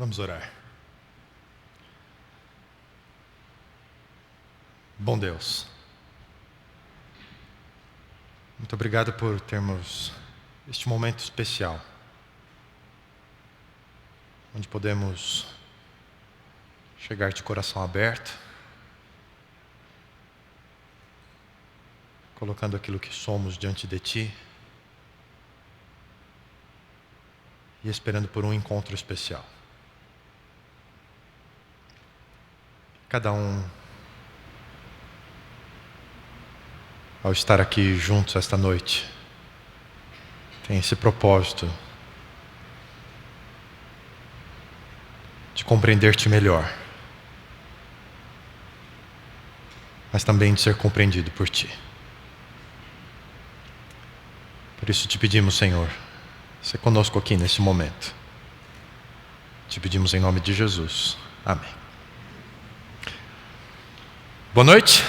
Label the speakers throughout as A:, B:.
A: Vamos orar. Bom Deus, muito obrigado por termos este momento especial, onde podemos chegar de coração aberto, colocando aquilo que somos diante de Ti e esperando por um encontro especial. Cada um, ao estar aqui juntos esta noite, tem esse propósito de compreender-te melhor, mas também de ser compreendido por Ti. Por isso te pedimos, Senhor, seja conosco aqui nesse momento. Te pedimos em nome de Jesus. Amém. Boa noite.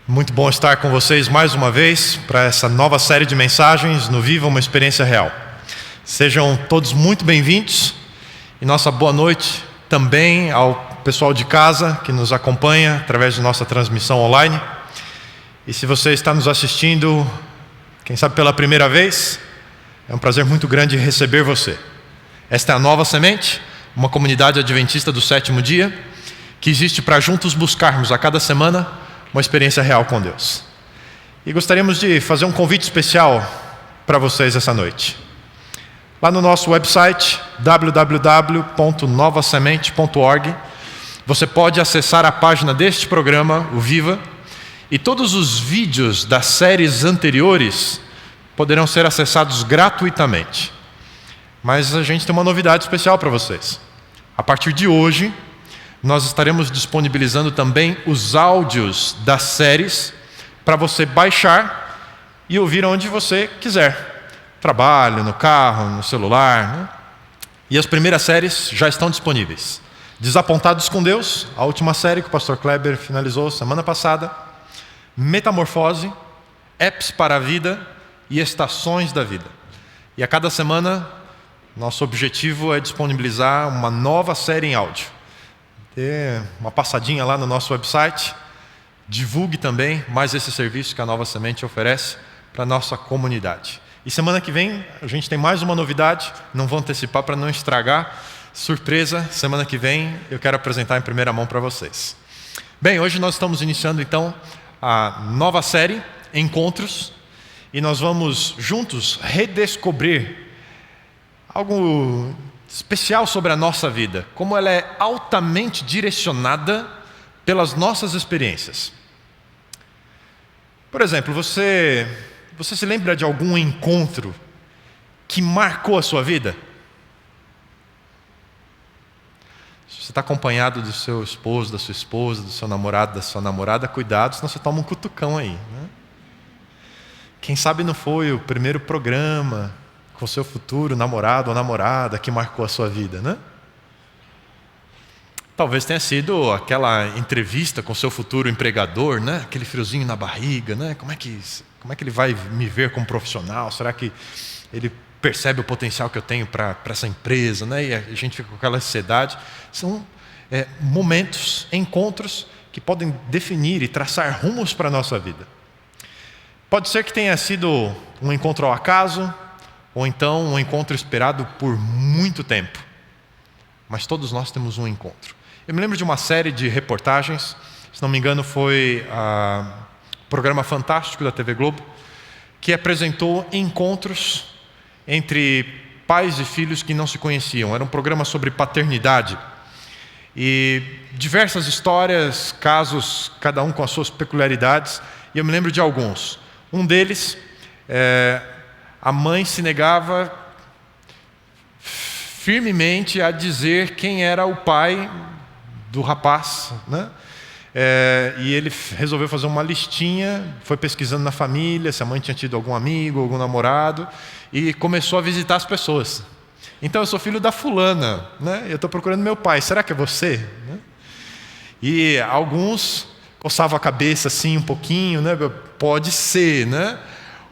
A: Muito bom estar com vocês mais uma vez para essa nova série de mensagens no Viva uma Experiência Real. Sejam todos muito bem-vindos e nossa boa noite também ao pessoal de casa que nos acompanha através de nossa transmissão online. E se você está nos assistindo, quem sabe pela primeira vez, é um prazer muito grande receber você. Esta é a Nova Semente, uma comunidade adventista do sétimo dia, que existe para juntos buscarmos a cada semana uma experiência real com Deus. E gostaríamos de fazer um convite especial para vocês essa noite. Lá no nosso website, www.novasemente.org, você pode acessar a página deste programa, o Viva, e todos os vídeos das séries anteriores poderão ser acessados gratuitamente. Mas a gente tem uma novidade especial para vocês. A partir de hoje, nós estaremos disponibilizando também os áudios das séries para você baixar e ouvir onde você quiser. Trabalho, no carro, no celular, né? E as primeiras séries já estão disponíveis. Desapontados com Deus, a última série que o pastor Kleber finalizou semana passada. Metamorfose, Apps para a Vida e Estações da Vida. E a cada semana, nosso objetivo é disponibilizar uma nova série em áudio. Dê uma passadinha lá no nosso website, divulgue também mais esse serviço que a Nova Semente oferece para a nossa comunidade. E semana que vem a gente tem mais uma novidade, não vou antecipar para não estragar, surpresa, semana que vem eu quero apresentar em primeira mão para vocês. Bem, hoje nós estamos iniciando então a nova série, Encontros, e nós vamos juntos redescobrir algo especial sobre a nossa vida, como ela é altamente direcionada pelas nossas experiências. Por exemplo, você se lembra de algum encontro que marcou a sua vida? Se você está acompanhado do seu esposo, da sua esposa, do seu namorado, da sua namorada, cuidado, senão você toma um cutucão aí, né? Quem sabe não foi o primeiro programa com o seu futuro namorado ou namorada que marcou a sua vida, né? Talvez tenha sido aquela entrevista com o seu futuro empregador, né? Aquele friozinho na barriga, né? Como é que ele vai me ver como profissional? Será que ele percebe o potencial que eu tenho para essa empresa, né? E a gente fica com aquela ansiedade. São momentos, encontros que podem definir e traçar rumos para a nossa vida. Pode ser que tenha sido um encontro ao acaso, ou então um encontro esperado por muito tempo. Mas todos nós temos um encontro. Eu me lembro de uma série de reportagens, se não me engano foi o programa Fantástico da TV Globo, que apresentou encontros entre pais e filhos que não se conheciam. Era um programa sobre paternidade. E diversas histórias, casos, cada um com as suas peculiaridades. E eu me lembro de alguns. Um deles, a mãe se negava firmemente a dizer quem era o pai do rapaz, né? E ele resolveu fazer uma listinha, foi pesquisando na família, se a mãe tinha tido algum amigo, algum namorado, e começou a visitar as pessoas. Então, eu sou filho da fulana, né? Eu estou procurando meu pai, será que é você? Né? E alguns coçavam a cabeça assim um pouquinho, né? Pode ser, né?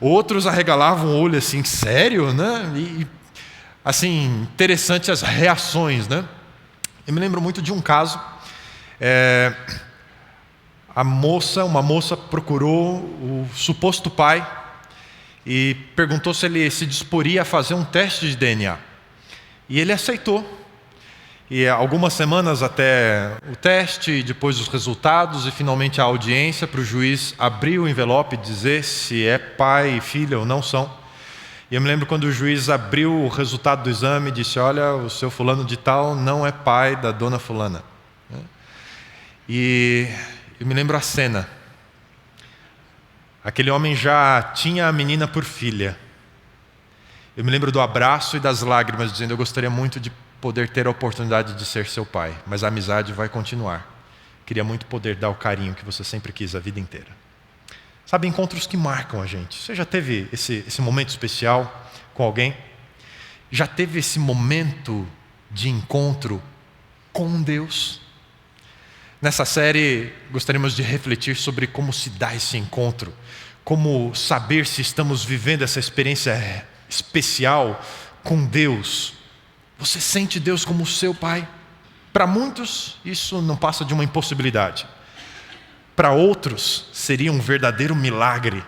A: Outros arregalavam o olho assim, sério, né? E assim, interessante as reações, né? Eu me lembro muito de um caso. Uma moça procurou o suposto pai e perguntou se ele se disporia a fazer um teste de DNA. E ele aceitou. E algumas semanas até o teste, depois os resultados e finalmente a audiência para o juiz abrir o envelope e dizer se é pai e filha ou não são. E eu me lembro quando o juiz abriu o resultado do exame e disse: olha, o seu fulano de tal não é pai da dona fulana. E eu me lembro a cena. Aquele homem já tinha a menina por filha. Eu me lembro do abraço e das lágrimas, dizendo: eu gostaria muito de poder ter a oportunidade de ser seu pai, mas a amizade vai continuar. Queria muito poder dar o carinho que você sempre quis a vida inteira. Sabe, encontros que marcam a gente. Você já teve esse momento especial com alguém? Já teve esse momento de encontro com Deus? Nessa série, gostaríamos de refletir sobre como se dá esse encontro, como saber se estamos vivendo essa experiência especial com Deus. Você sente Deus como seu pai? Para muitos, isso não passa de uma impossibilidade. Para outros, seria um verdadeiro milagre.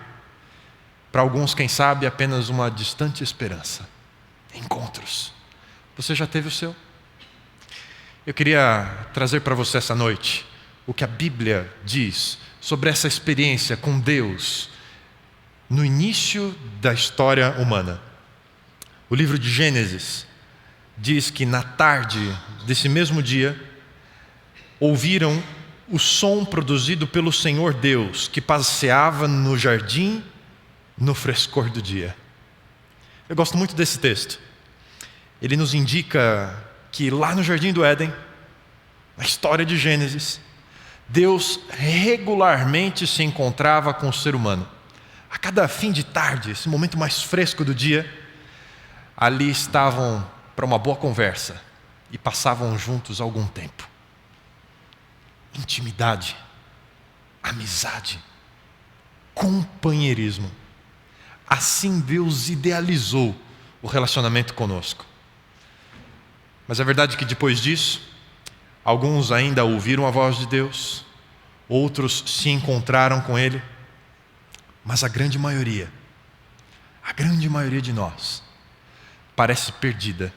A: Para alguns, quem sabe, apenas uma distante esperança. Encontros. Você já teve o seu? Eu queria trazer para você essa noite o que a Bíblia diz sobre essa experiência com Deus no início da história humana. O livro de Gênesis diz que na tarde desse mesmo dia, ouviram o som produzido pelo Senhor Deus, que passeava no jardim no frescor do dia. Eu gosto muito desse texto. Ele nos indica que lá no jardim do Éden, na história de Gênesis, Deus regularmente se encontrava com o ser humano. A cada fim de tarde, esse momento mais fresco do dia, ali estavam para uma boa conversa e passavam juntos algum tempo. Intimidade, amizade, companheirismo. Assim Deus idealizou o relacionamento conosco. Mas é verdade que depois disso, alguns ainda ouviram a voz de Deus, outros se encontraram com Ele, mas a grande maioria de nós, parece perdida,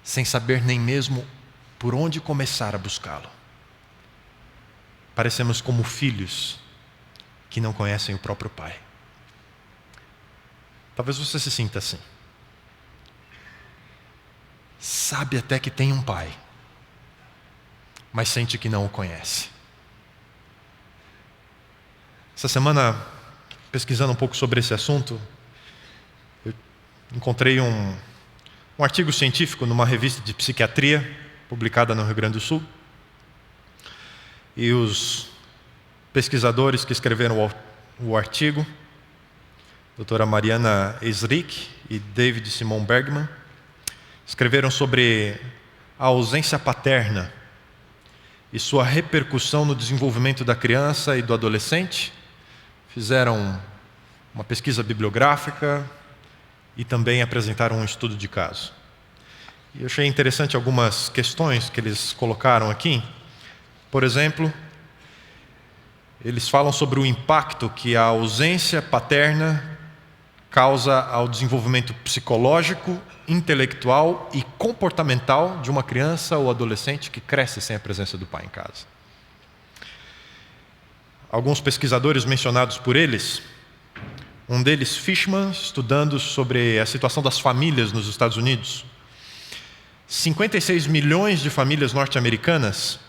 A: sem saber nem mesmo por onde começar a buscá-lo. Parecemos como filhos que não conhecem o próprio pai. Talvez você se sinta assim. Sabe até que tem um pai, mas sente que não o conhece. Essa semana, pesquisando um pouco sobre esse assunto, eu encontrei um artigo científico numa revista de psiquiatria, publicada no Rio Grande do Sul. E os pesquisadores que escreveram o artigo, doutora Mariana Esrich e David Simon Bergman, escreveram sobre a ausência paterna e sua repercussão no desenvolvimento da criança e do adolescente. Fizeram uma pesquisa bibliográfica e também apresentaram um estudo de caso. E eu achei interessante algumas questões que eles colocaram aqui. Por exemplo, eles falam sobre o impacto que a ausência paterna causa ao desenvolvimento psicológico, intelectual e comportamental de uma criança ou adolescente que cresce sem a presença do pai em casa. Alguns pesquisadores mencionados por eles, um deles, Fishman, estudando sobre a situação das famílias nos Estados Unidos. 56 milhões de famílias norte-americanas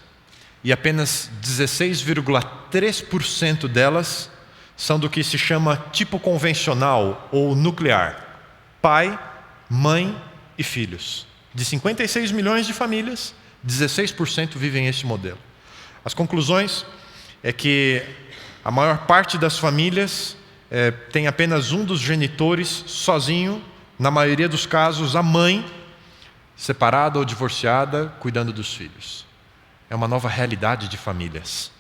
A: e apenas 16,3% delas são do que se chama tipo convencional ou nuclear. Pai, mãe e filhos. De 56 milhões de famílias, 16% vivem esse modelo. As conclusões é que a maior parte das famílias tem apenas um dos genitores sozinho, na maioria dos casos a mãe, separada ou divorciada, cuidando dos filhos. É uma nova realidade de famílias.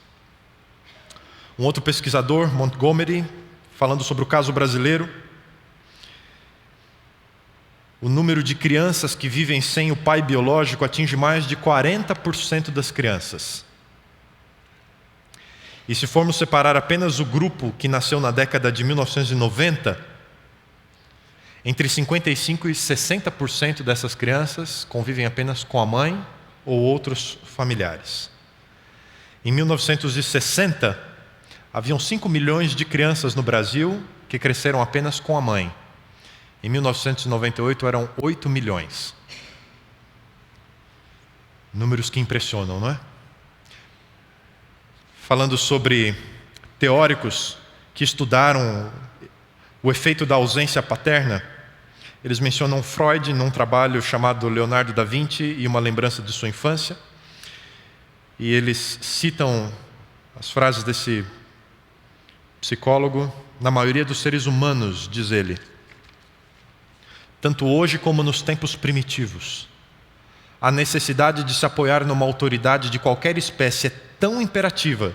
A: Um outro pesquisador, Montgomery, falando sobre o caso brasileiro, o número de crianças que vivem sem o pai biológico atinge mais de 40% das crianças. E se formos separar apenas o grupo que nasceu na década de 1990, entre 55% e 60% dessas crianças convivem apenas com a mãe ou outros familiares. Em 1960, haviam 5 milhões de crianças no Brasil que cresceram apenas com a mãe. Em 1998 eram 8 milhões. Números que impressionam, não é? Falando sobre teóricos que estudaram o efeito da ausência paterna, eles mencionam Freud num trabalho chamado Leonardo da Vinci e uma lembrança de sua infância. E eles citam as frases desse psicólogo: na maioria dos seres humanos, diz ele, tanto hoje como nos tempos primitivos, a necessidade de se apoiar numa autoridade de qualquer espécie é tão imperativa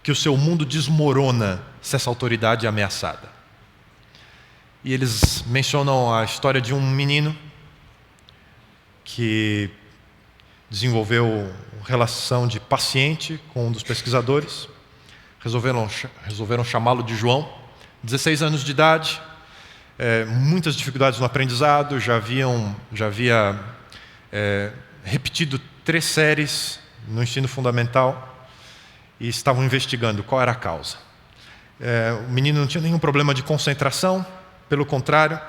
A: que o seu mundo desmorona se essa autoridade é ameaçada. E eles mencionam a história de um menino que desenvolveu relação de paciente com um dos pesquisadores. Resolveram chamá-lo de João. 16 anos de idade, muitas dificuldades no aprendizado, já havia repetido 3 séries no ensino fundamental e estavam investigando qual era a causa. O menino não tinha nenhum problema de concentração, pelo contrário,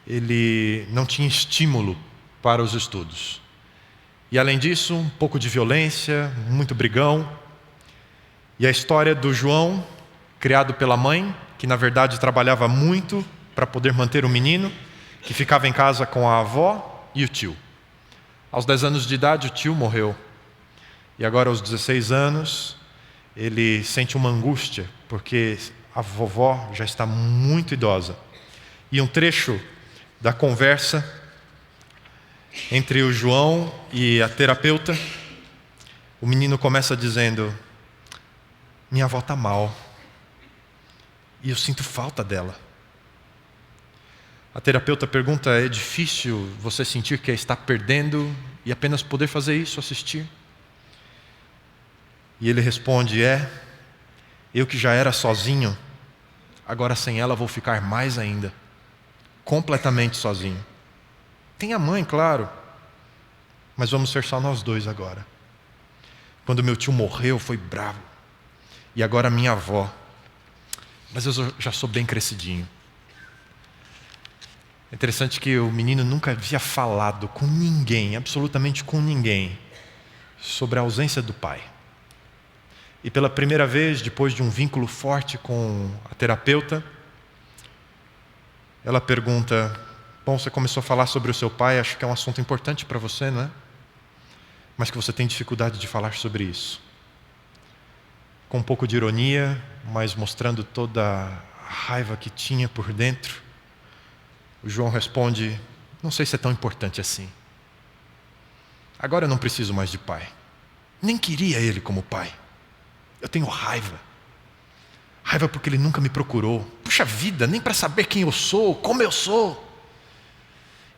A: ele não tinha estímulo para os estudos. E além disso, um pouco de violência, muito brigão. E a história do João, criado pela mãe, que na verdade trabalhava muito para poder manter o menino, que ficava em casa com a avó e o tio. Aos 10 anos de idade, o tio morreu. E agora, aos 16 anos, ele sente uma angústia, porque a vovó já está muito idosa. E um trecho da conversa entre o João e a terapeuta, o menino começa dizendo: minha avó está mal e eu sinto falta dela. A terapeuta pergunta: é difícil você sentir que a está perdendo e apenas poder fazer isso, assistir? E ele responde: eu que já era sozinho, agora sem ela vou ficar mais ainda, completamente sozinho. Tem a mãe, claro, mas vamos ser só nós dois agora. Quando meu tio morreu, foi bravo. E agora minha avó. Mas eu já sou bem crescidinho. É interessante que o menino nunca havia falado com ninguém, absolutamente com ninguém, sobre a ausência do pai. E pela primeira vez, depois de um vínculo forte com a terapeuta, ela pergunta: bom, você começou a falar sobre o seu pai, acho que é um assunto importante para você, não é? Mas que você tem dificuldade de falar sobre isso. Com um pouco de ironia, mas mostrando toda a raiva que tinha por dentro, o João responde: não sei se é tão importante assim. Agora eu não preciso mais de pai. Nem queria ele como pai. Eu tenho raiva. Raiva porque ele nunca me procurou. Puxa vida, nem para saber quem eu sou, como eu sou.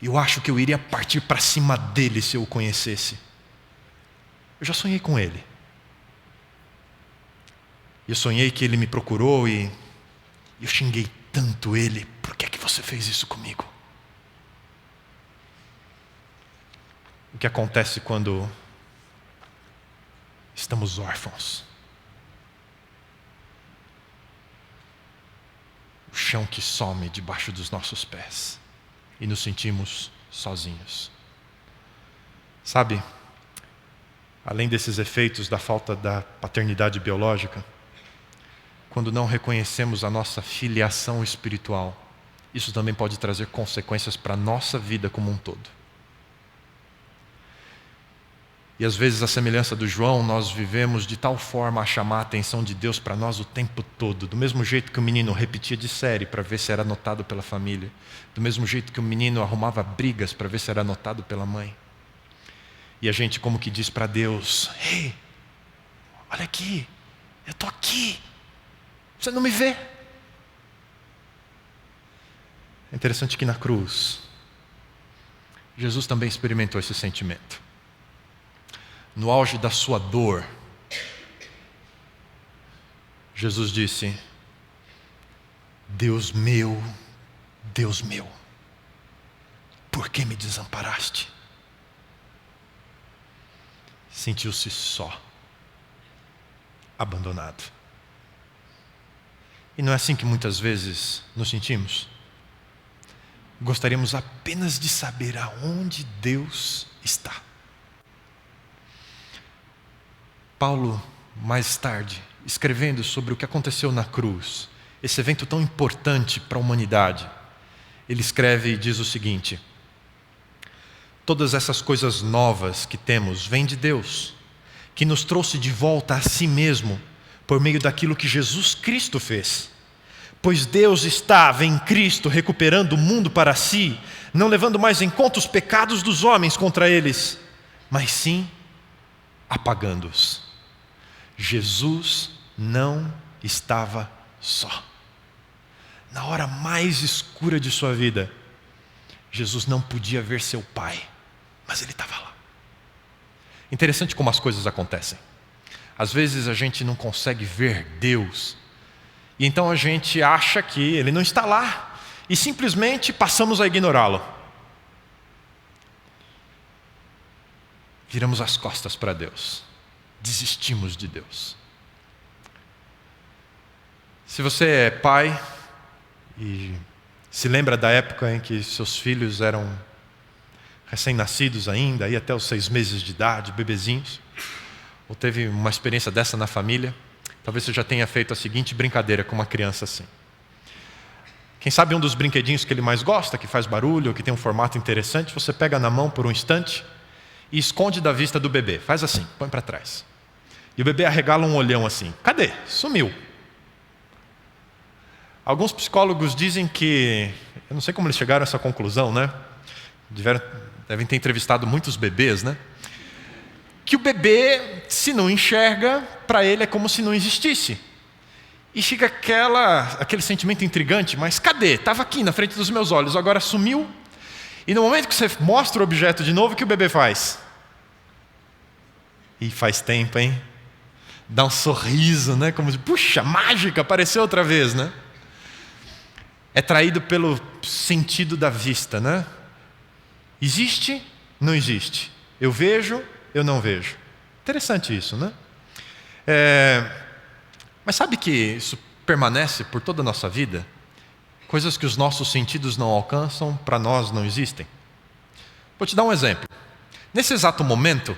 A: Eu acho que eu iria partir para cima dele se eu o conhecesse. Eu já sonhei com ele. Eu sonhei que ele me procurou e eu xinguei tanto ele. Por que é que você fez isso comigo? O que acontece quando estamos órfãos? O chão que some debaixo dos nossos pés e nos sentimos sozinhos. Sabe, além desses efeitos da falta da paternidade biológica, quando não reconhecemos a nossa filiação espiritual, isso também pode trazer consequências para a nossa vida como um todo. E às vezes, a semelhança do João, nós vivemos de tal forma a chamar a atenção de Deus para nós o tempo todo. Do mesmo jeito que o menino repetia de série para ver se era notado pela família. Do mesmo jeito que o menino arrumava brigas para ver se era notado pela mãe. E a gente como que diz para Deus: ei, olha aqui, eu estou aqui. Você não me vê? É interessante que na cruz, Jesus também experimentou esse sentimento. No auge da sua dor, Jesus disse: Deus meu, por que me desamparaste? Sentiu-se só, abandonado. E não é assim que muitas vezes nos sentimos? Gostaríamos apenas de saber aonde Deus está. Paulo, mais tarde, escrevendo sobre o que aconteceu na cruz, esse evento tão importante para a humanidade, ele escreve e diz o seguinte: todas essas coisas novas que temos vêm de Deus, que nos trouxe de volta a si mesmo, por meio daquilo que Jesus Cristo fez. Pois Deus estava em Cristo recuperando o mundo para si, não levando mais em conta os pecados dos homens contra eles, mas sim apagando-os. Jesus não estava só. Na hora mais escura de sua vida, Jesus não podia ver seu Pai, mas Ele estava lá. Interessante como as coisas acontecem. Às vezes a gente não consegue ver Deus, e então a gente acha que Ele não está lá, e simplesmente passamos a ignorá-lo. Viramos as costas para Deus, desistimos de Deus. Se você é pai e se lembra da época em que seus filhos eram recém-nascidos ainda, aí até os 6 meses de idade, bebezinhos, ou teve uma experiência dessa na família, talvez você já tenha feito a seguinte brincadeira com uma criança assim. Quem sabe um dos brinquedinhos que ele mais gosta, que faz barulho, ou que tem um formato interessante, você pega na mão por um instante e esconde da vista do bebê. Faz assim, põe para trás. E o bebê arregala um olhão assim. Cadê? Sumiu. Alguns psicólogos dizem que, eu não sei como eles chegaram a essa conclusão, né? Devem ter entrevistado muitos bebês, né? Que o bebê, se não enxerga, para ele é como se não existisse. E fica aquele sentimento intrigante, mas cadê? Estava aqui na frente dos meus olhos, agora sumiu. E no momento que você mostra o objeto de novo, o que o bebê faz? E faz tempo, hein? Dá um sorriso, né? Como, puxa, mágica, apareceu outra vez, né? É traído pelo sentido da vista, né? Existe, não existe. Eu vejo, eu não vejo. Interessante isso, né? Mas sabe que isso permanece por toda a nossa vida? Coisas que os nossos sentidos não alcançam, para nós não existem. Vou te dar um exemplo. Nesse exato momento,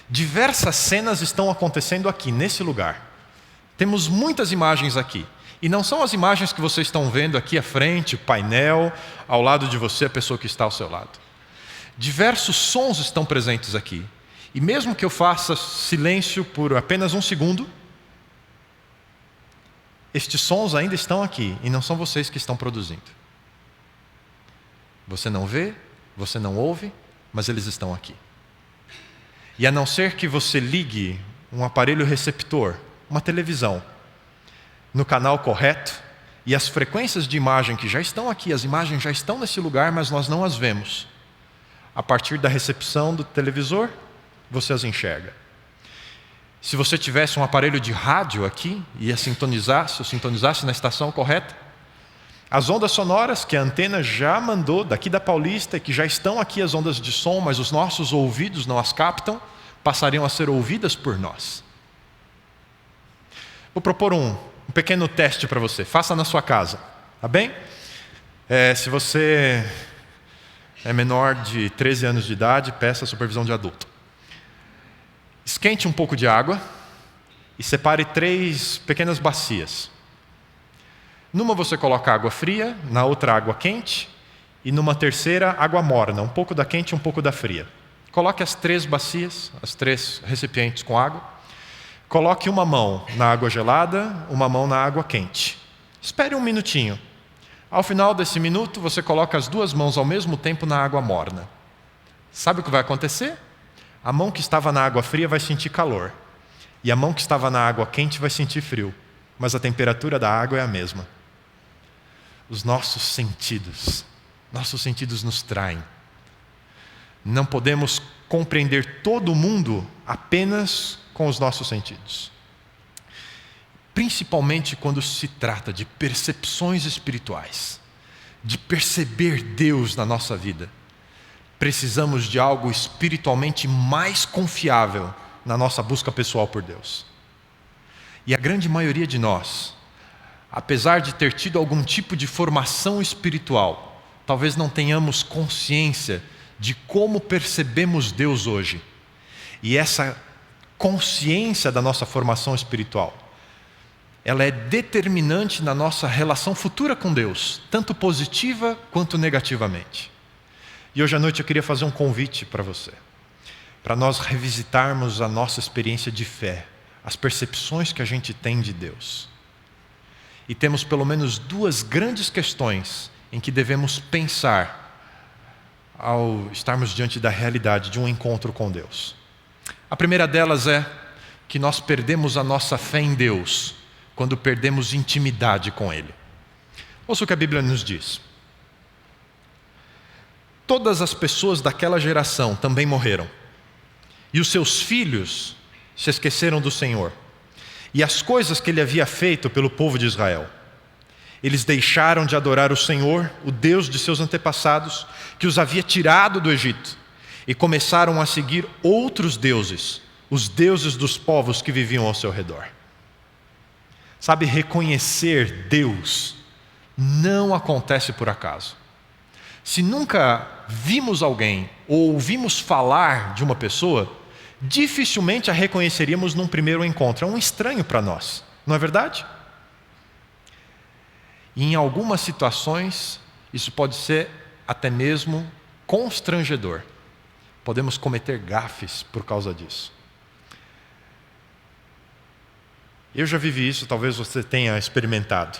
A: diversas cenas estão acontecendo aqui, nesse lugar. Temos muitas imagens aqui. E não são as imagens que vocês estão vendo aqui à frente, o painel, ao lado de você, a pessoa que está ao seu lado. Diversos sons estão presentes aqui. E mesmo que eu faça silêncio por apenas 1 segundo, estes sons ainda estão aqui e não são vocês que estão produzindo. Você não vê, você não ouve, mas eles estão aqui. E a não ser que você ligue um aparelho receptor, uma televisão, no canal correto, e as frequências de imagem que já estão aqui, as imagens já estão nesse lugar, mas nós não as vemos. A partir da recepção do televisor, você as enxerga. Se você tivesse um aparelho de rádio aqui, ia sintonizasse na estação correta, as ondas sonoras que a antena já mandou daqui da Paulista, que já estão aqui as ondas de som, mas os nossos ouvidos não as captam, passariam a ser ouvidas por nós. Vou propor um pequeno teste para você. Faça na sua casa, tá bem? Se você é menor de 13 anos de idade, peça a supervisão de adulto. Esquente um pouco de água e separe 3 pequenas bacias. Numa você coloca água fria, na outra água quente e numa terceira água morna, um pouco da quente e um pouco da fria. Coloque as 3 bacias, as 3 recipientes com água. Coloque uma mão na água gelada, uma mão na água quente. Espere 1 minutinho. Ao final desse minuto, você coloca as 2 mãos ao mesmo tempo na água morna. Sabe o que vai acontecer? A mão que estava na água fria vai sentir calor. E a mão que estava na água quente vai sentir frio. Mas a temperatura da água é a mesma. Os nossos sentidos nos traem. Não podemos compreender todo o mundo apenas com os nossos sentidos. Principalmente quando se trata de percepções espirituais, de perceber Deus na nossa vida. Precisamos de algo espiritualmente mais confiável na nossa busca pessoal por Deus. E a grande maioria de nós, apesar de ter tido algum tipo de formação espiritual, talvez não tenhamos consciência de como percebemos Deus hoje. E essa consciência da nossa formação espiritual, ela é determinante na nossa relação futura com Deus, tanto positiva quanto negativamente. E hoje à noite eu queria fazer um convite para você, para nós revisitarmos a nossa experiência de fé, as percepções que a gente tem de Deus. E temos pelo menos duas grandes questões em que devemos pensar ao estarmos diante da realidade de um encontro com Deus. A primeira delas é que nós perdemos a nossa fé em Deus quando perdemos intimidade com Ele. Ouça o que a Bíblia nos diz. Todas as pessoas daquela geração também morreram, e os seus filhos se esqueceram do Senhor e as coisas que Ele havia feito pelo povo de Israel. Eles deixaram de adorar o Senhor, o Deus de seus antepassados, que os havia tirado do Egito, e começaram a seguir outros deuses, os deuses dos povos que viviam ao seu redor. Sabe, reconhecer Deus não acontece por acaso. Se nunca vimos alguém ou ouvimos falar de uma pessoa, dificilmente a reconheceríamos num primeiro encontro. É um estranho para nós, não é verdade? E em algumas situações, isso pode ser até mesmo constrangedor. Podemos cometer gafes por causa disso. Eu já vivi isso, talvez você tenha experimentado.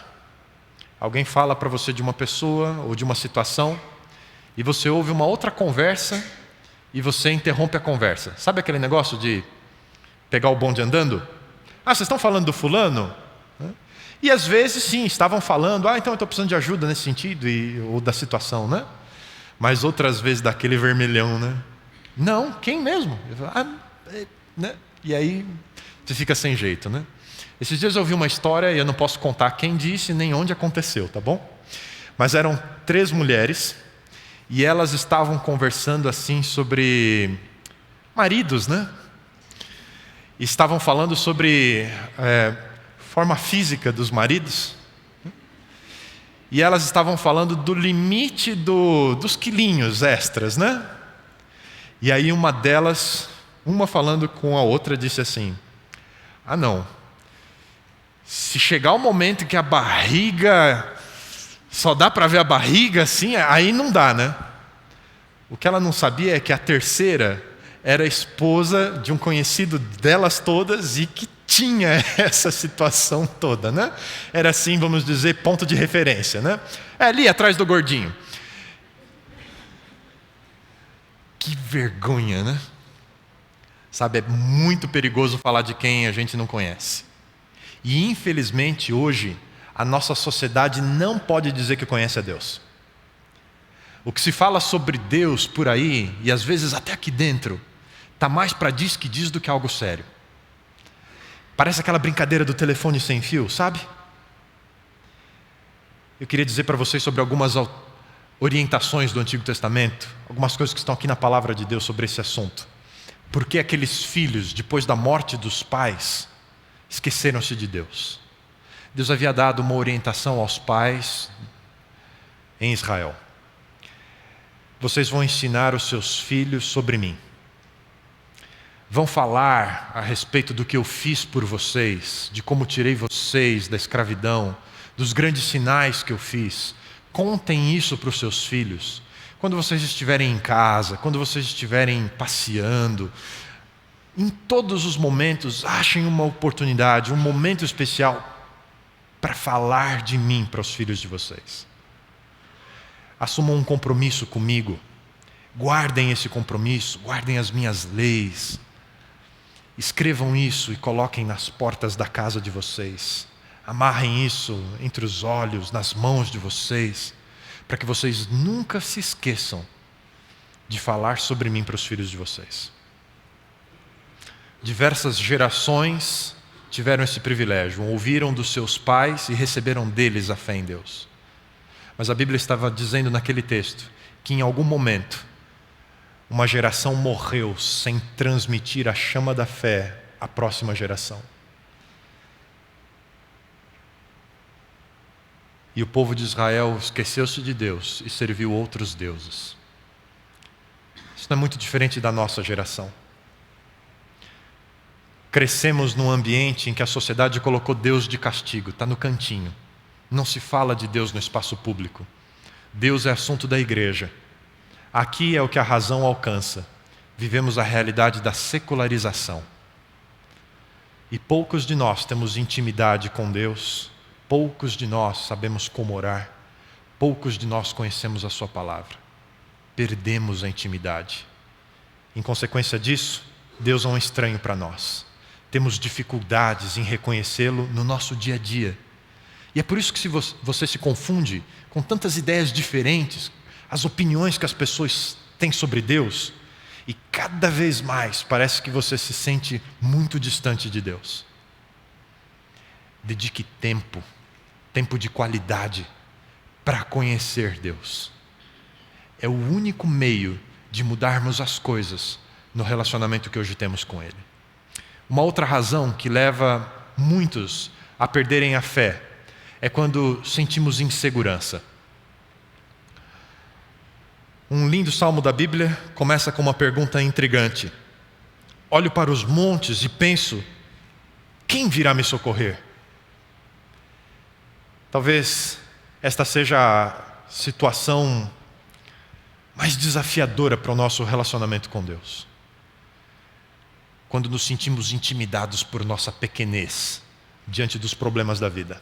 A: Alguém fala para você de uma pessoa ou de uma situação, e você ouve uma outra conversa e você interrompe a conversa. Sabe aquele negócio de pegar o bonde andando? Ah, vocês estão falando do fulano? E às vezes sim, estavam falando, então eu estou precisando de ajuda nesse sentido, ou da situação, né? Mas outras vezes daquele vermelhão, né? Não, quem mesmo? Né? E aí você fica sem jeito, né? Esses dias eu ouvi uma história, e eu não posso contar quem disse nem onde aconteceu, tá bom? Mas eram 3 mulheres, e elas estavam conversando assim sobre maridos, né? E estavam falando sobre forma física dos maridos. E elas estavam falando do limite dos quilinhos extras, né? E aí uma delas, uma falando com a outra, disse assim: não, se chegar o momento em que a barriga, só dá para ver a barriga assim, aí não dá, né? O que ela não sabia é que a terceira era a esposa de um conhecido delas todas e que tinha essa situação toda, né? Era assim, vamos dizer, ponto de referência, né? Ali atrás do gordinho. Que vergonha, né? Sabe, é muito perigoso falar de quem a gente não conhece. E infelizmente hoje, a nossa sociedade não pode dizer que conhece a Deus. O que se fala sobre Deus por aí, e às vezes até aqui dentro, está mais para diz que diz do que algo sério. Parece aquela brincadeira do telefone sem fio, sabe? Eu queria dizer para vocês sobre algumas orientações do Antigo Testamento, algumas coisas que estão aqui na palavra de Deus sobre esse assunto. Por que aqueles filhos, depois da morte dos pais, esqueceram-se de Deus? Deus havia dado uma orientação aos pais em Israel. Vocês vão ensinar os seus filhos sobre mim. Vão falar a respeito do que eu fiz por vocês, de como tirei vocês da escravidão, dos grandes sinais que eu fiz. Contem isso para os seus filhos. Quando vocês estiverem em casa, quando vocês estiverem passeando, em todos os momentos, achem uma oportunidade, um momento especial para falar de mim para os filhos de vocês. Assumam um compromisso comigo. Guardem esse compromisso, guardem as minhas leis. Escrevam isso e coloquem nas portas da casa de vocês. Amarrem isso entre os olhos, nas mãos de vocês, para que vocês nunca se esqueçam de falar sobre mim para os filhos de vocês. Diversas gerações tiveram esse privilégio, ouviram dos seus pais e receberam deles a fé em Deus. Mas a Bíblia estava dizendo naquele texto que em algum momento uma geração morreu sem transmitir a chama da fé à próxima geração. E o povo de Israel esqueceu-se de Deus e serviu outros deuses. Isso não é muito diferente da nossa geração. Crescemos num ambiente em que a sociedade colocou Deus de castigo, está no cantinho. Não se fala de Deus no espaço público. Deus é assunto da igreja. Aqui é o que a razão alcança. Vivemos a realidade da secularização. E poucos de nós temos intimidade com Deus, poucos de nós sabemos como orar, poucos de nós conhecemos a sua palavra. Perdemos a intimidade. Em consequência disso, Deus é um estranho para nós. Temos dificuldades em reconhecê-lo no nosso dia a dia. E é por isso que se você se confunde com tantas ideias diferentes, as opiniões que as pessoas têm sobre Deus, e cada vez mais parece que você se sente muito distante de Deus. Dedique tempo de qualidade para conhecer Deus. É o único meio de mudarmos as coisas no relacionamento que hoje temos com Ele. Uma outra razão que leva muitos a perderem a fé é quando sentimos insegurança. Um lindo salmo da Bíblia começa com uma pergunta intrigante. Olho para os montes e penso, quem virá me socorrer? Talvez esta seja a situação mais desafiadora para o nosso relacionamento com Deus. Quando nos sentimos intimidados por nossa pequenez diante dos problemas da vida.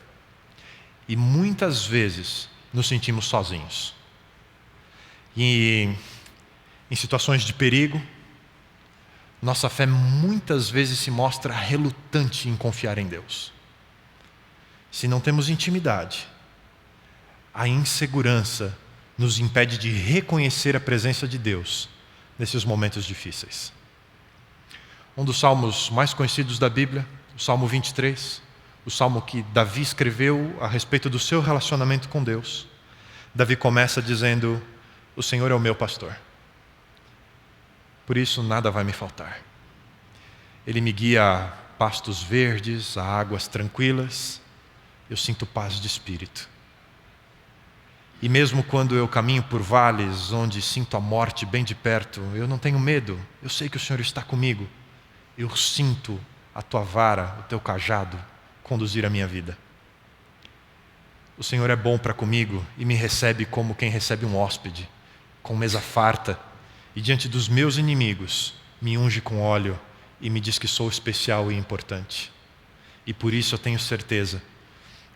A: E muitas vezes nos sentimos sozinhos. E em situações de perigo, nossa fé muitas vezes se mostra relutante em confiar em Deus. Se não temos intimidade, a insegurança nos impede de reconhecer a presença de Deus nesses momentos difíceis. Um dos salmos mais conhecidos da Bíblia, o Salmo 23, o salmo que Davi escreveu a respeito do seu relacionamento com Deus. Davi começa dizendo, o Senhor é o meu pastor, por isso nada vai me faltar. Ele me guia a pastos verdes, a águas tranquilas, eu sinto paz de espírito. E mesmo quando eu caminho por vales onde sinto a morte bem de perto, eu não tenho medo, eu sei que o Senhor está comigo. Eu sinto a tua vara, o teu cajado, conduzir a minha vida. O Senhor é bom para comigo e me recebe como quem recebe um hóspede, com mesa farta, e diante dos meus inimigos, me unge com óleo e me diz que sou especial e importante. E por isso eu tenho certeza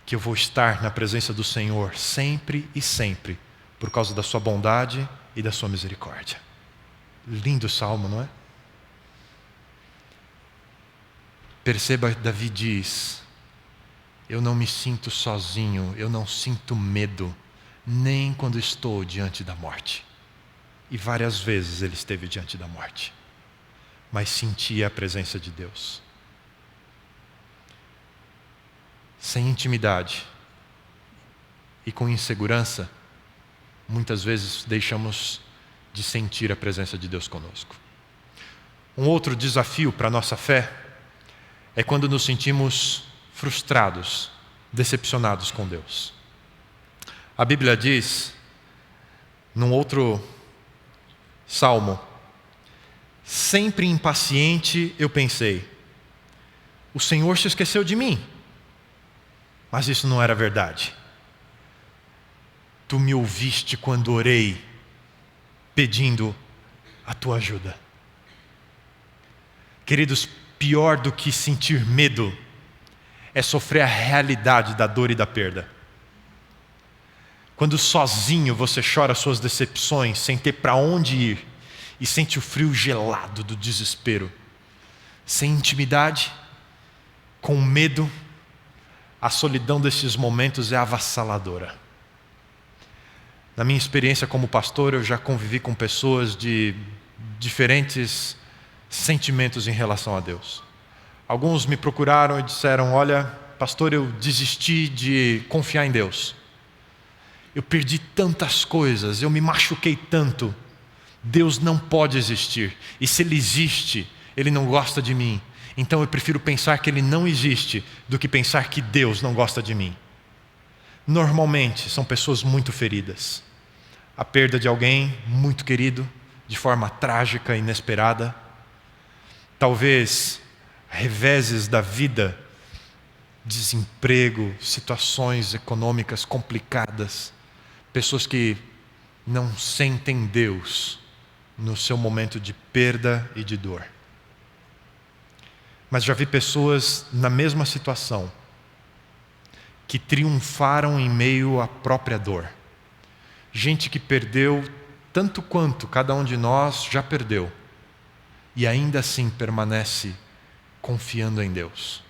A: que eu vou estar na presença do Senhor sempre e sempre, por causa da sua bondade e da sua misericórdia. Lindo salmo, não é? Perceba, Davi diz, eu não me sinto sozinho, eu não sinto medo, nem quando estou diante da morte. E várias vezes ele esteve diante da morte, mas sentia a presença de Deus. Sem intimidade e com insegurança, muitas vezes deixamos de sentir a presença de Deus conosco. Um outro desafio para a nossa fé é quando nos sentimos frustrados, decepcionados com Deus. A Bíblia diz, num outro salmo, sempre impaciente eu pensei, o Senhor se esqueceu de mim. Mas isso não era verdade. Tu me ouviste quando orei, pedindo a tua ajuda. Queridos, pior do que sentir medo é sofrer a realidade da dor e da perda. Quando sozinho você chora suas decepções, sem ter para onde ir, e sente o frio gelado do desespero, sem intimidade, com medo, a solidão desses momentos é avassaladora. Na minha experiência como pastor, eu já convivi com pessoas de diferentes sentimentos em relação a Deus. Alguns me procuraram e disseram: olha, pastor, eu desisti de confiar em Deus. Eu perdi tantas coisas, eu me machuquei tanto. Deus não pode existir. E se Ele existe, Ele não gosta de mim. Então eu prefiro pensar que Ele não existe do que pensar que Deus não gosta de mim. Normalmente são pessoas muito feridas. A perda de alguém muito querido, de forma trágica e inesperada. Talvez reveses da vida, desemprego, situações econômicas complicadas. Pessoas que não sentem Deus no seu momento de perda e de dor. Mas já vi pessoas na mesma situação que triunfaram em meio à própria dor. Gente que perdeu tanto quanto cada um de nós já perdeu e ainda assim permanece confiando em Deus.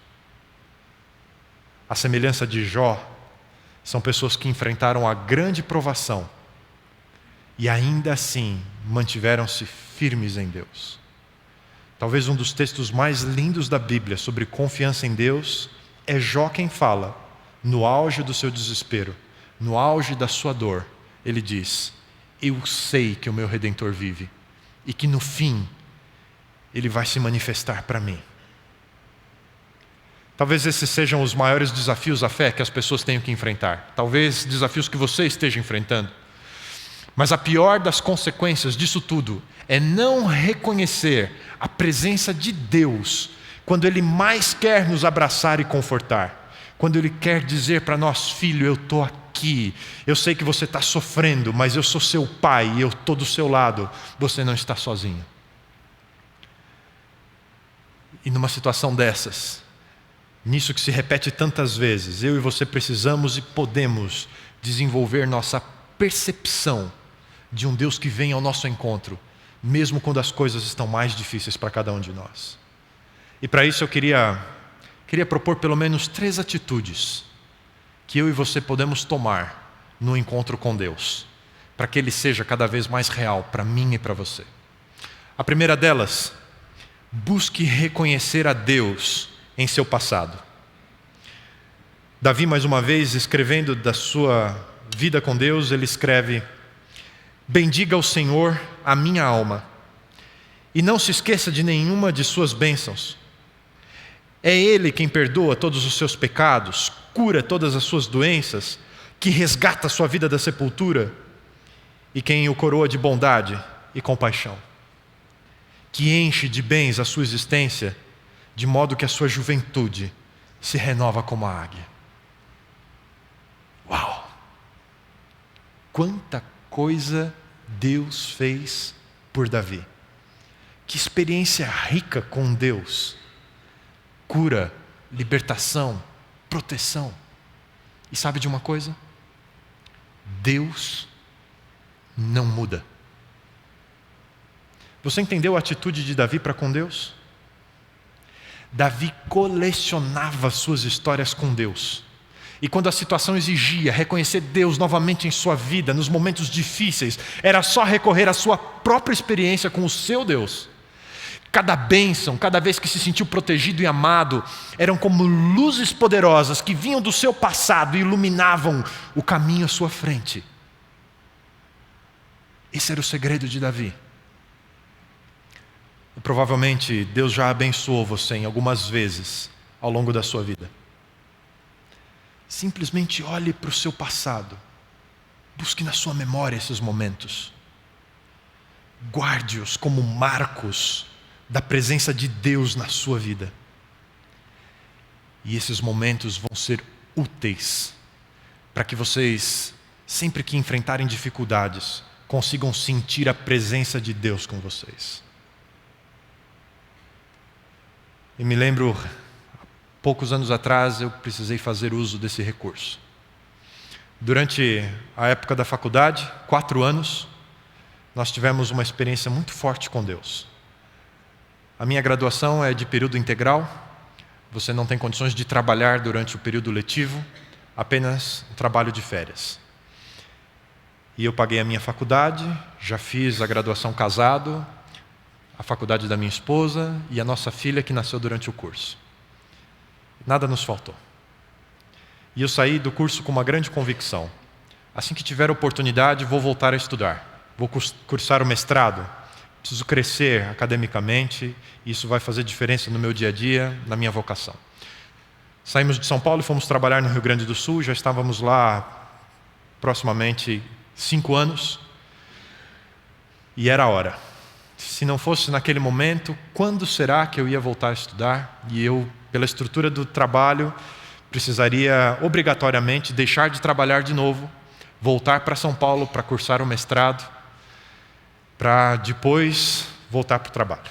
A: A semelhança de Jó, são pessoas que enfrentaram a grande provação e ainda assim mantiveram-se firmes em Deus. Talvez um dos textos mais lindos da Bíblia sobre confiança em Deus é Jó quem fala, no auge do seu desespero, no auge da sua dor, ele diz: eu sei que o meu Redentor vive e que no fim ele vai se manifestar para mim. Talvez esses sejam os maiores desafios à fé que as pessoas tenham que enfrentar. Talvez desafios que você esteja enfrentando. Mas a pior das consequências disso tudo é não reconhecer a presença de Deus quando Ele mais quer nos abraçar e confortar. Quando Ele quer dizer para nós: filho, eu estou aqui. Eu sei que você está sofrendo, mas eu sou seu pai e eu estou do seu lado. Você não está sozinho. E numa situação dessas, nisso que se repete tantas vezes, eu e você precisamos e podemos desenvolver nossa percepção de um Deus que vem ao nosso encontro, mesmo quando as coisas estão mais difíceis para cada um de nós. E para isso eu queria propor pelo menos 3 atitudes que eu e você podemos tomar no encontro com Deus, para que Ele seja cada vez mais real para mim e para você. A primeira delas: busque reconhecer a Deus em seu passado. Davi, mais uma vez, escrevendo da sua vida com Deus, ele escreve: bendiga ao Senhor a minha alma, e não se esqueça de nenhuma de suas bênçãos. É Ele quem perdoa todos os seus pecados, cura todas as suas doenças, que resgata a sua vida da sepultura, e quem o coroa de bondade e compaixão, que enche de bens a sua existência, de modo que a sua juventude se renova como a águia. Uau! Quanta coisa Deus fez por Davi. Que experiência rica com Deus. Cura, libertação, proteção. E sabe de uma coisa? Deus não muda. Você entendeu a atitude de Davi para com Deus? Davi colecionava suas histórias com Deus. E quando a situação exigia reconhecer Deus novamente em sua vida, nos momentos difíceis, era só recorrer à sua própria experiência com o seu Deus. Cada bênção, cada vez que se sentiu protegido e amado, eram como luzes poderosas que vinham do seu passado e iluminavam o caminho à sua frente. Esse era o segredo de Davi. E provavelmente Deus já abençoou você em algumas vezes ao longo da sua vida. Simplesmente olhe para o seu passado. Busque na sua memória esses momentos. Guarde-os como marcos da presença de Deus na sua vida. E esses momentos vão ser úteis para que vocês, sempre que enfrentarem dificuldades, consigam sentir a presença de Deus com vocês. E me lembro, poucos anos atrás, eu precisei fazer uso desse recurso. Durante a época da faculdade, 4 anos, nós tivemos uma experiência muito forte com Deus. A minha graduação é de período integral. Você não tem condições de trabalhar durante o período letivo, apenas um trabalho de férias. E eu paguei a minha faculdade, já fiz a graduação casado, a faculdade da minha esposa e a nossa filha que nasceu durante o curso. Nada nos faltou. E eu saí do curso com uma grande convicção. Assim que tiver oportunidade, vou voltar a estudar. Vou cursar o mestrado. Preciso crescer academicamente. E isso vai fazer diferença no meu dia a dia, na minha vocação. Saímos de São Paulo e fomos trabalhar no Rio Grande do Sul. Já estávamos lá proximamente 5 anos. E era a hora. Se não fosse naquele momento, quando será que eu ia voltar a estudar? E eu, pela estrutura do trabalho, precisaria obrigatoriamente deixar de trabalhar de novo, voltar para São Paulo para cursar o mestrado, para depois voltar para o trabalho.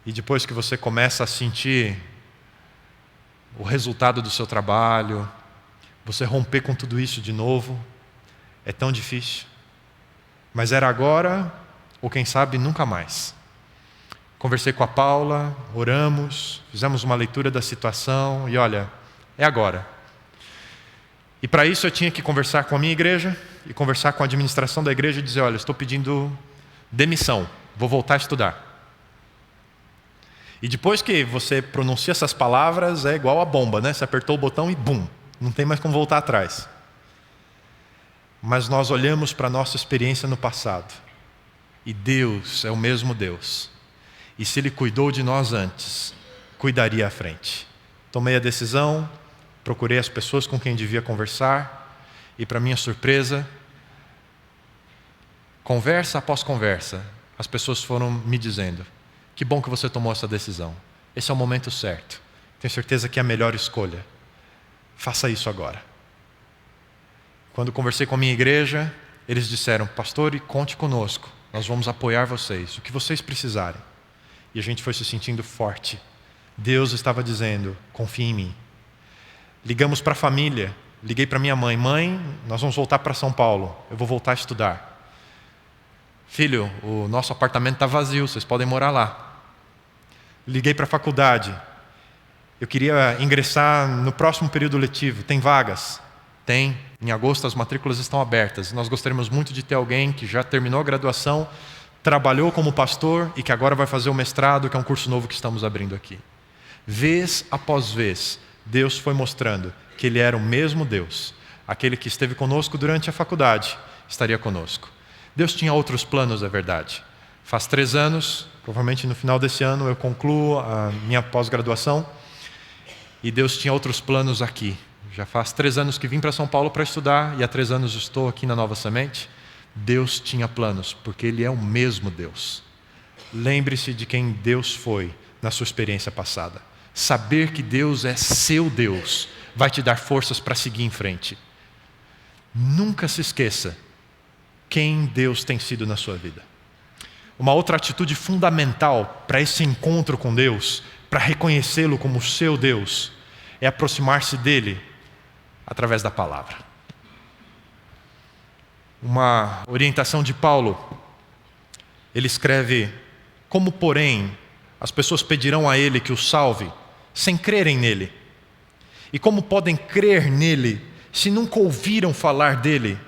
A: E depois que você começa a sentir o resultado do seu trabalho, você romper com tudo isso de novo, é tão difícil. Mas era agora, ou quem sabe nunca mais. Conversei com a Paula, oramos, fizemos uma leitura da situação e olha, é agora. E para isso eu tinha que conversar com a minha igreja e conversar com a administração da igreja e dizer, olha, estou pedindo demissão, vou voltar a estudar. E depois que você pronuncia essas palavras, é igual a bomba, né? Você apertou o botão e bum, não tem mais como voltar atrás. Mas nós olhamos para a nossa experiência no passado e Deus é o mesmo Deus. E se Ele cuidou de nós antes, cuidaria à frente. Tomei a decisão, procurei as pessoas com quem devia conversar e, para minha surpresa, conversa após conversa, as pessoas foram me dizendo, que bom que você tomou essa decisão. Esse é o momento certo. Tenho certeza que é a melhor escolha. Faça isso agora. Quando conversei com a minha igreja, eles disseram, pastor, conte conosco, nós vamos apoiar vocês, o que vocês precisarem. E a gente foi se sentindo forte. Deus estava dizendo, confie em mim. Ligamos para a família, liguei para minha mãe. Mãe, nós vamos voltar para São Paulo, eu vou voltar a estudar. Filho, o nosso apartamento está vazio, vocês podem morar lá. Liguei para a faculdade. Eu queria ingressar no próximo período letivo, tem vagas? Tem, em agosto as matrículas estão abertas. Nós gostaríamos muito de ter alguém que já terminou a graduação, trabalhou como pastor e que agora vai fazer o mestrado, que é um curso novo que estamos abrindo aqui. Vez após vez, Deus foi mostrando que Ele era o mesmo Deus. Aquele que esteve conosco durante a faculdade, estaria conosco. Deus tinha outros planos, é verdade. Faz 3 anos, provavelmente no final desse ano, eu concluo a minha pós-graduação. E Deus tinha outros planos aqui. Já faz 3 anos que vim para São Paulo para estudar e há 3 anos estou aqui na Nova Semente. Deus tinha planos, porque Ele é o mesmo Deus. Lembre-se de quem Deus foi na sua experiência passada. Saber que Deus é seu Deus vai te dar forças para seguir em frente. Nunca se esqueça quem Deus tem sido na sua vida. Uma outra atitude fundamental para esse encontro com Deus, para reconhecê-lo como seu Deus, é aproximar-se dele através da palavra. Uma orientação de Paulo, ele escreve, como porém as pessoas pedirão a ele que o salve, sem crerem nele? E como podem crer nele, se nunca ouviram falar dele?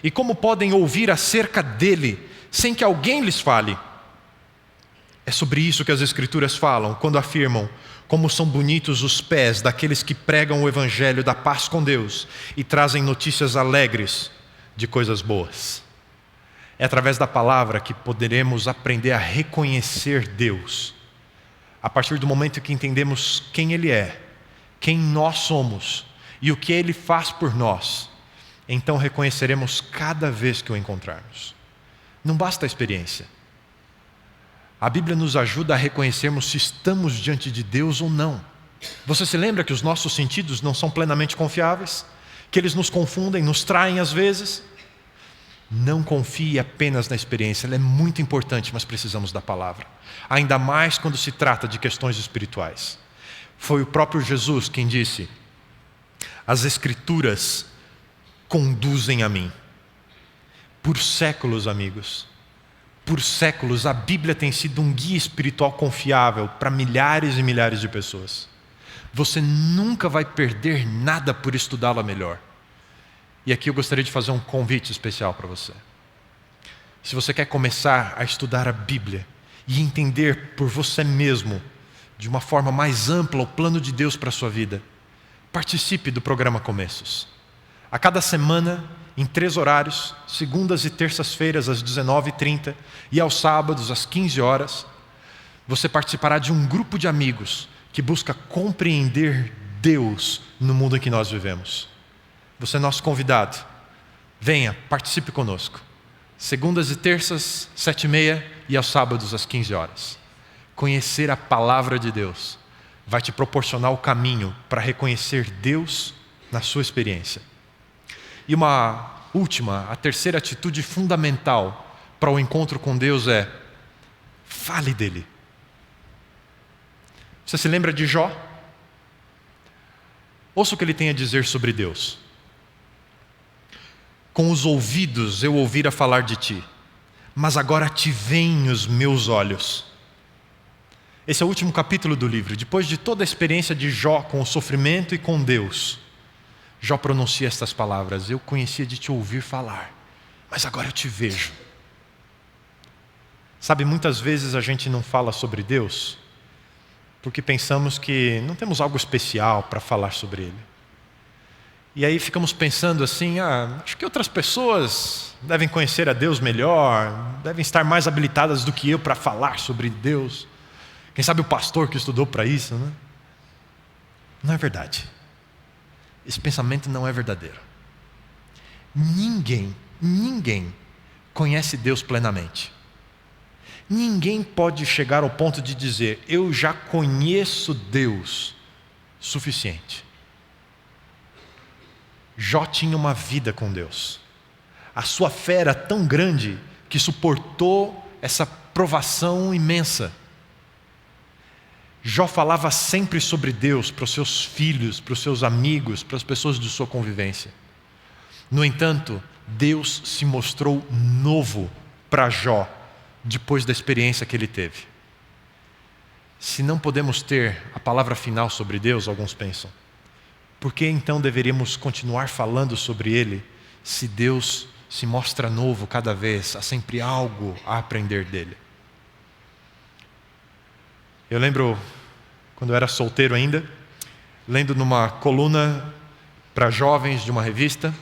A: E como podem ouvir acerca dele, sem que alguém lhes fale? É sobre isso que as Escrituras falam, quando afirmam, como são bonitos os pés daqueles que pregam o Evangelho da paz com Deus e trazem notícias alegres de coisas boas. É através da palavra que poderemos aprender a reconhecer Deus. A partir do momento que entendemos quem Ele é, quem nós somos e o que Ele faz por nós, então reconheceremos cada vez que o encontrarmos. Não basta a experiência. A Bíblia nos ajuda a reconhecermos se estamos diante de Deus ou não. Você se lembra que os nossos sentidos não são plenamente confiáveis? Que eles nos confundem, nos traem às vezes? Não confie apenas na experiência, ela é muito importante, mas precisamos da palavra. Ainda mais quando se trata de questões espirituais. Foi o próprio Jesus quem disse, as Escrituras conduzem a mim. Por séculos, amigos, por séculos, a Bíblia tem sido um guia espiritual confiável para milhares e milhares de pessoas. Você nunca vai perder nada por estudá-la melhor. E aqui eu gostaria de fazer um convite especial para você. Se você quer começar a estudar a Bíblia e entender por você mesmo, de uma forma mais ampla, o plano de Deus para a sua vida, participe do programa Começos. A cada semana, em 3 horários, segundas e terças-feiras às 19h30 e aos sábados às 15 horas, você participará de um grupo de amigos que busca compreender Deus no mundo em que nós vivemos. Você é nosso convidado. Venha, participe conosco. Segundas e terças, 7h30 e aos sábados às 15 horas. Conhecer a palavra de Deus vai te proporcionar o caminho para reconhecer Deus na sua experiência. E uma última, a terceira atitude fundamental para o encontro com Deus é: fale dele. Você se lembra de Jó? Ouça o que ele tem a dizer sobre Deus. Com os ouvidos eu ouvira falar de ti, mas agora te veem os meus olhos. Esse é o último capítulo do livro. Depois de toda a experiência de Jó com o sofrimento e com Deus, Jó pronuncia estas palavras: eu conhecia de te ouvir falar, mas agora eu te vejo. Sabe, muitas vezes a gente não fala sobre Deus porque pensamos que não temos algo especial para falar sobre Ele. E aí ficamos pensando assim: acho que outras pessoas devem conhecer a Deus melhor, devem estar mais habilitadas do que eu para falar sobre Deus. Quem sabe o pastor que estudou para isso, né? Não é verdade. Esse pensamento não é verdadeiro. Ninguém conhece Deus plenamente. Ninguém pode chegar ao ponto de dizer: eu já conheço Deus suficiente. Jó tinha uma vida com Deus. A sua fé era tão grande que suportou essa provação imensa. Jó falava sempre sobre Deus para os seus filhos, para os seus amigos, para as pessoas de sua convivência. No entanto, Deus se mostrou novo para Jó depois da experiência que ele teve. Se não podemos ter a palavra final sobre Deus, alguns pensam, por que então deveríamos continuar falando sobre Ele, se Deus se mostra novo cada vez, há sempre algo a aprender dele? Eu lembro, quando eu era solteiro ainda, lendo numa coluna para jovens de uma revista,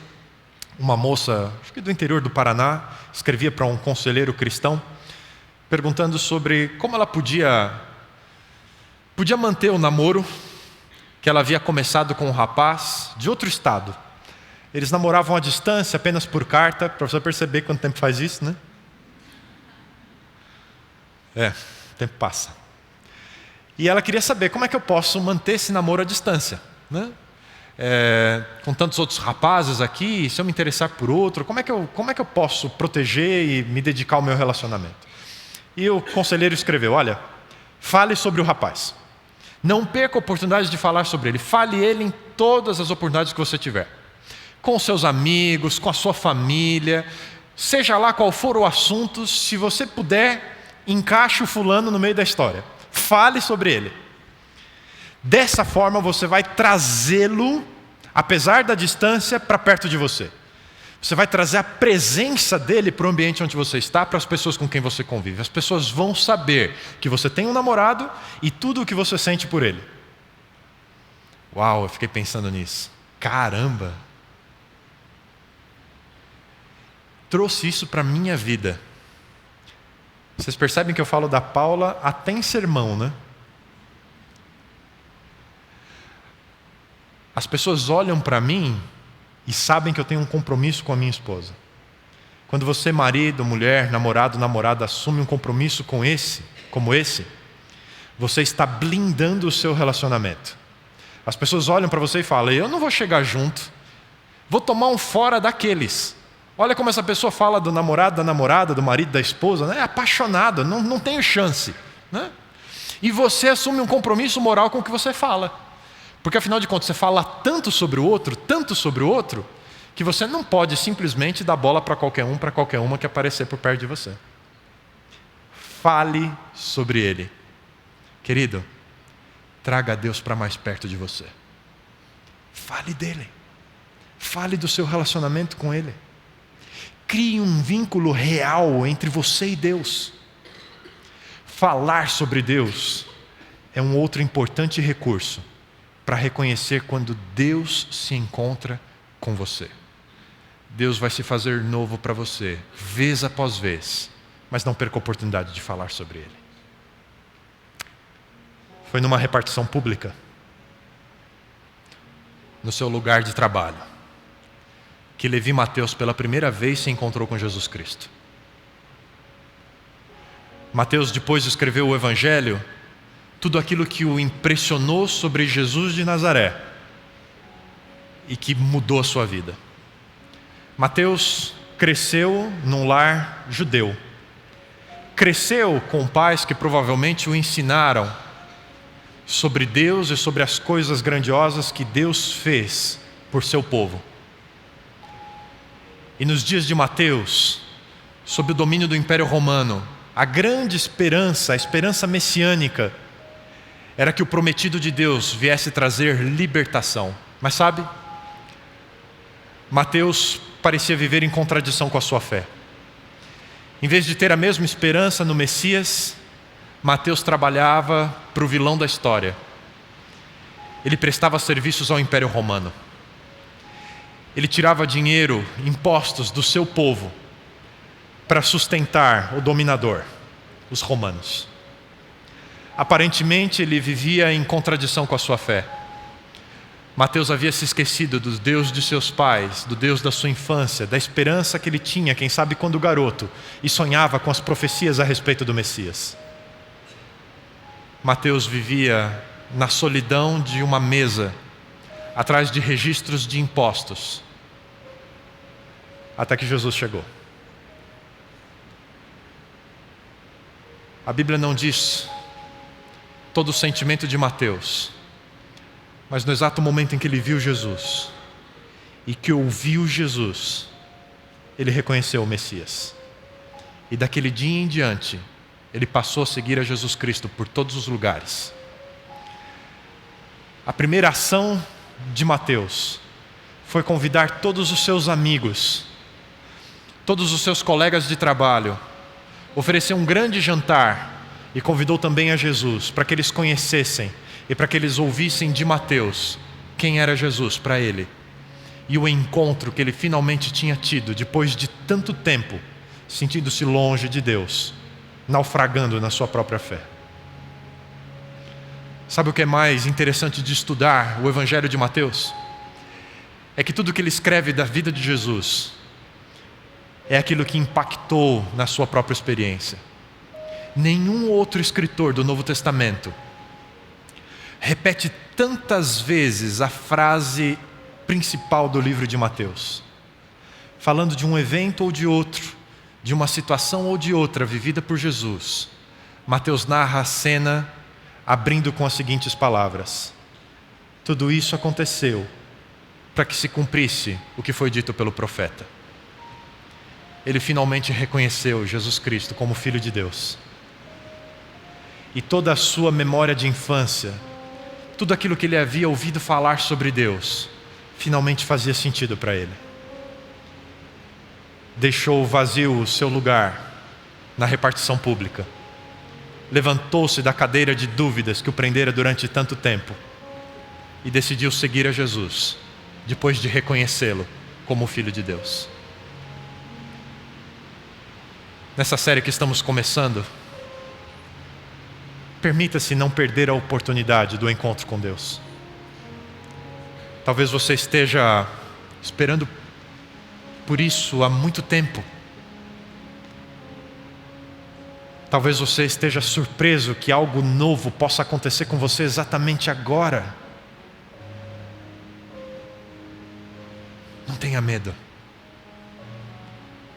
A: uma moça, acho que do interior do Paraná, escrevia para um conselheiro cristão, perguntando sobre como ela podia manter o namoro que ela havia começado com um rapaz de outro estado. Eles namoravam à distância, apenas por carta, para você perceber quanto tempo faz isso, né? O tempo passa. E ela queria saber como é que eu posso manter esse namoro à distância, né? Com tantos outros rapazes aqui, se eu me interessar por outro, como é que eu posso proteger e me dedicar ao meu relacionamento? E o conselheiro escreveu: olha, fale sobre o rapaz. Não perca a oportunidade de falar sobre ele. Fale ele em todas as oportunidades que você tiver. Com seus amigos, com a sua família, seja lá qual for o assunto, se você puder, encaixe o fulano no meio da história. Fale sobre ele. Dessa forma você vai trazê-lo, apesar da distância, para perto de você. Você vai trazer a presença dele para o ambiente onde você está, para as pessoas com quem você convive. As pessoas vão saber que você tem um namorado e tudo o que você sente por ele. Uau, eu fiquei pensando nisso. Caramba! Trouxe isso para a minha vida. Vocês percebem que eu falo da Paula até em sermão, né? As pessoas olham para mim e sabem que eu tenho um compromisso com a minha esposa. Quando você, marido, mulher, namorado, namorada, assume um compromisso como esse, você está blindando o seu relacionamento. As pessoas olham para você e falam: eu não vou chegar junto, vou tomar um fora daqueles. Olha como essa pessoa fala do namorado, da namorada, do marido, da esposa, né? É apaixonado, não tenho chance, né? E você assume um compromisso moral com o que você fala. Porque afinal de contas você fala tanto sobre o outro, que você não pode simplesmente dar bola para qualquer uma que aparecer por perto de você. Fale sobre ele. Querido, traga Deus para mais perto de você. Fale dele. Fale do seu relacionamento com Ele. Crie um vínculo real entre você e Deus. Falar sobre Deus é um outro importante recurso para reconhecer quando Deus se encontra com você. Deus vai se fazer novo para você, vez após vez, mas não perca a oportunidade de falar sobre Ele. Foi numa repartição pública, no seu lugar de trabalho, que Levi Mateus pela primeira vez se encontrou com Jesus Cristo. Mateus depois escreveu o Evangelho, tudo aquilo que o impressionou sobre Jesus de Nazaré e que mudou a sua vida. Mateus cresceu num lar judeu. Cresceu com pais que provavelmente o ensinaram sobre Deus e sobre as coisas grandiosas que Deus fez por seu povo. E nos dias de Mateus, sob o domínio do Império Romano, a grande esperança, a esperança messiânica, era que o prometido de Deus viesse trazer libertação. Mas sabe, Mateus parecia viver em contradição com a sua fé. Em vez de ter a mesma esperança no Messias, Mateus trabalhava para o vilão da história. Ele prestava serviços ao Império Romano. Ele tirava dinheiro, impostos do seu povo para sustentar o dominador, os romanos. Aparentemente ele vivia em contradição com a sua fé. Mateus havia se esquecido do Deus de seus pais, do Deus da sua infância, da esperança que ele tinha, quem sabe quando garoto, e sonhava com as profecias a respeito do Messias. Mateus vivia na solidão de uma mesa, atrás de registros de impostos, até que Jesus chegou. A Bíblia não diz todo o sentimento de Mateus, mas no exato momento em que ele viu Jesus e que ouviu Jesus, ele reconheceu o Messias. E daquele dia em diante, ele passou a seguir a Jesus Cristo por todos os lugares. A primeira ação de Mateus foi convidar todos os seus amigos, todos os seus colegas de trabalho, ofereceu um grande jantar e convidou também a Jesus para que eles conhecessem e para que eles ouvissem de Mateus quem era Jesus para ele e o encontro que ele finalmente tinha tido depois de tanto tempo, sentindo-se longe de Deus, naufragando na sua própria fé. Sabe o que é mais interessante de estudar o Evangelho de Mateus? É que tudo que ele escreve da vida de Jesus é aquilo que impactou na sua própria experiência. Nenhum outro escritor do Novo Testamento repete tantas vezes a frase principal do livro de Mateus, falando de um evento ou de outro, de uma situação ou de outra vivida por Jesus. Mateus narra a cena abrindo com as seguintes palavras: tudo isso aconteceu para que se cumprisse o que foi dito pelo profeta. Ele finalmente reconheceu Jesus Cristo como Filho de Deus. E toda a sua memória de infância, tudo aquilo que ele havia ouvido falar sobre Deus, finalmente fazia sentido para ele. Deixou vazio o seu lugar na repartição pública. Levantou-se da cadeira de dúvidas que o prendera durante tanto tempo e decidiu seguir a Jesus, depois de reconhecê-lo como o Filho de Deus. Nessa série que estamos começando, permita-se não perder a oportunidade do encontro com Deus. Talvez você esteja esperando por isso há muito tempo. Talvez você esteja surpreso que algo novo possa acontecer com você exatamente agora. Não tenha medo.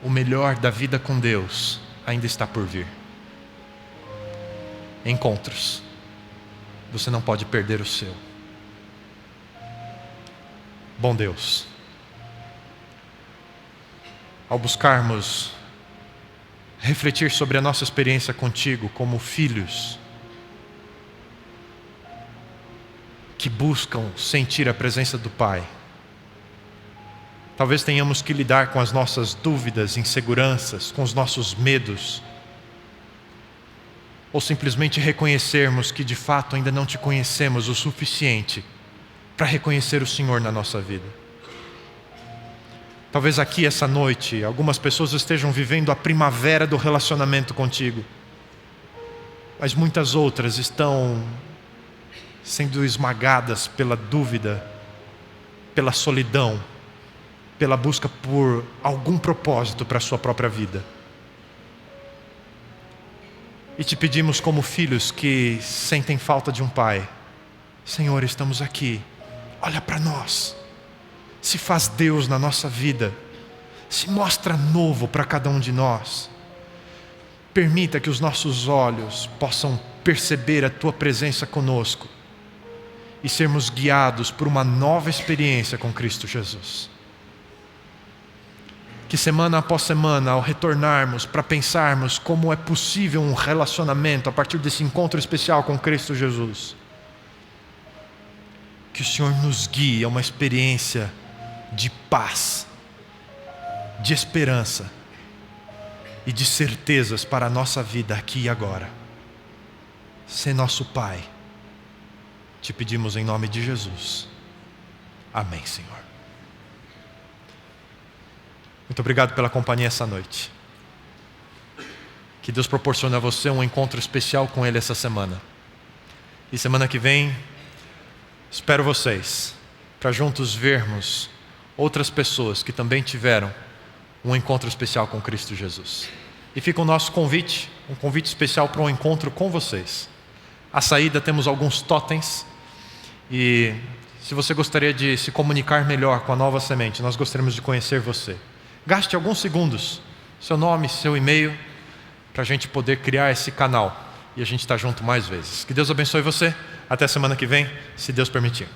A: O melhor da vida com Deus ainda está por vir. Encontros. Você não pode perder o seu. Bom Deus, ao buscarmos refletir sobre a nossa experiência contigo como filhos que buscam sentir a presença do Pai, Talvez tenhamos que lidar com as nossas dúvidas, inseguranças, com os nossos medos. Ou simplesmente reconhecermos que de fato ainda não te conhecemos o suficiente para reconhecer o Senhor na nossa vida. Talvez aqui essa noite algumas pessoas estejam vivendo a primavera do relacionamento contigo, mas muitas outras estão sendo esmagadas pela dúvida, pela solidão, pela busca por algum propósito para a sua própria vida. E te pedimos como filhos que sentem falta de um pai: Senhor, estamos aqui, olha para nós, se faz Deus na nossa vida, se mostra novo para cada um de nós. Permita que os nossos olhos possam perceber a Tua presença conosco e sermos guiados por uma nova experiência com Cristo Jesus. Que semana após semana, ao retornarmos para pensarmos como é possível um relacionamento a partir desse encontro especial com Cristo Jesus, que o Senhor nos guie a uma experiência de paz, de esperança e de certezas para a nossa vida aqui e agora. Sê nosso Pai. Te pedimos em nome de Jesus. Amém, Senhor. Muito obrigado pela companhia essa noite. Que Deus proporcione a você um encontro especial com Ele essa semana. E semana que vem, espero vocês para juntos vermos outras pessoas que também tiveram um encontro especial com Cristo Jesus. E fica o nosso convite, um convite especial para um encontro com vocês. À saída temos alguns totens e se você gostaria de se comunicar melhor com a Nova Semente, nós gostaríamos de conhecer você. Gaste alguns segundos, seu nome, seu e-mail, para a gente poder criar esse canal e a gente estar junto mais vezes. Que Deus abençoe você. Até semana que vem, se Deus permitir.